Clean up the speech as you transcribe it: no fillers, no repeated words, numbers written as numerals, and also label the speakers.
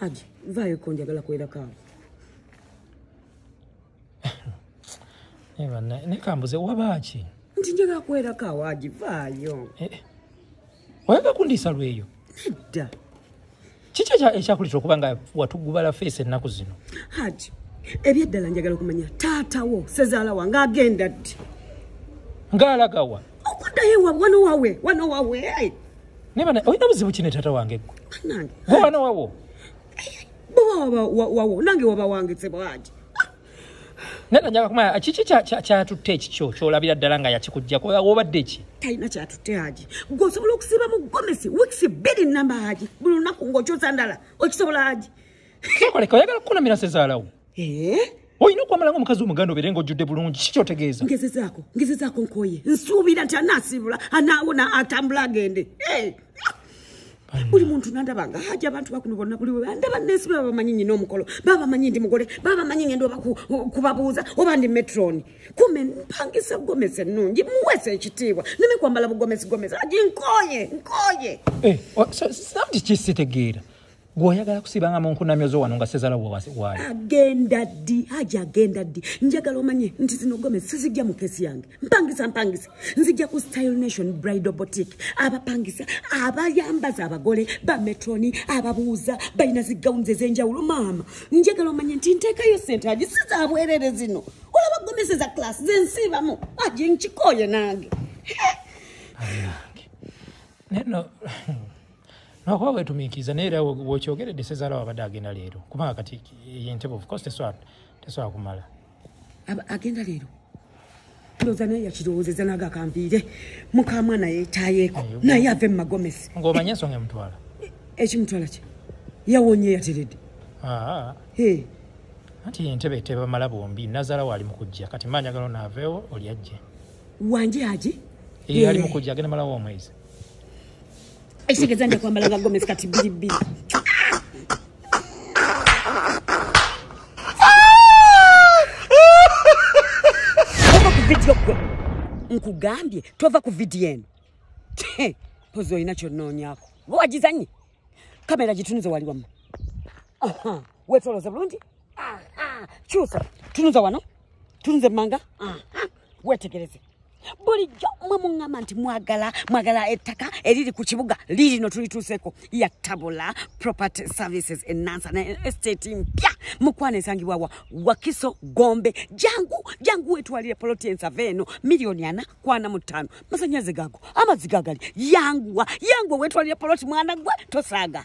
Speaker 1: Haji, vayo konjagala kwera kawo.
Speaker 2: Ewa, nekambuze wabaki.
Speaker 1: Njagala kwera kawo Haji, vayo.
Speaker 2: Oyaga kundisa lweyo.
Speaker 1: Nedda.
Speaker 2: Kiki ekyakulitira okuba nga watugubala face ennaku zino?
Speaker 1: Haji, ebyeddala njagala okumanya taatawo sezaala wange agenda ddi.
Speaker 2: Ng'alagawa?
Speaker 1: Okuddayo wano wawe.
Speaker 2: Nebana oyina buzibu ki ne taata wange gwe?
Speaker 1: Nange.
Speaker 2: Wano wawo?
Speaker 1: Wawo nange waba wange sebo Haji.
Speaker 2: Nena njaga kumanya kiki kyatutte ekikyo kyolabira ddala nga yakikujjako obadde ki?
Speaker 1: Talina kyatutte Haji. Gw'osobola okusiba mu Gomesi weeks 2 namba Haji. Buli lunaku ng'okyoza ndala. Okisobola Haji.
Speaker 2: Sokoleka oyagala kukunamira sezaalawo? Oyina okwamala ng'omukazi omuganda obeere ng'ojjudde bulungi kiki kyotegeeza?
Speaker 1: Ngezezaako nkoye. Nsuubira nti anaasibula anaawona atambula agende. Buli muntu nandaba nga Haji abantu bakuno bonna buli we ndaba nesibe babamanyi nnina omukolo babamanyi ndi mugole babamanyi ngendo kubabuuza oba ndi metroni kume mpangisa Gomesi ennungi muwese ekitiibwa neme kwambala bugomesi Haji nkoye.
Speaker 2: Sabti kisitegeera gw'oyagala kusibanga mu nkunamyozo wano nga sezaalawo waali.
Speaker 1: Haji agenda ddi njagala omanye nti zino Gomesi sizijja mu kesi yange mpangisa nzijja ku Style Nation Bridal Boutique abapangisa abayambaza abagole ba metroni ababuuza balina zigawunzi ez'enjawulo maama njagala omanye nti nteekayo ssente Haji sizaabwerere zino olaba Gomesi za class zensiibamu Haji nkikoye nange.
Speaker 2: Neno Nakuba wetumiikiza naye era bw'okyogeredde sezaalawo abadde agenda leero kubanga kati yentebe of course tesobola kumala.
Speaker 1: Agenda leero? Ndowooza naye yakirowoozeza n'agakampiire mukamwana yeetaayeeko naye ave mu Magomesi.
Speaker 2: Ng'omanye ensonga emutwala?
Speaker 1: Ekimutwala ki? Yawonye yateredde.
Speaker 2: Anti yentebe tebamala bombi nazaalawo ali mu kujja kati mba njagala onaaveewo oli ajje.
Speaker 1: Wanje Haji?
Speaker 2: Ali mu kujja agenda malawo omwezi.
Speaker 1: Ekitegeeza nja kwambala nga Gomesi kati 2. Tova ku video gwe. Nkugambye tova ku video eno. Pozo ina kyonnoonyaako. Wagizanyi. Kamera gitunuze wali wamu. Wetoloza bulungi. Kyusa. Tunuza wano. Tunuze manga. Wetegereze. Bulijjo mwe muŋŋamba nti mwagala ettaka eriri ku kibuga lirino tulituuseko ya Tabula Property Services Nansana estate mpya mukwana esangibwa wa Wakiso Gombe jangu wetwalire poloti ensava eno $445 masanyaze gago amazzi gagali yangu wetwalire poloti mwana gwe tosaaga.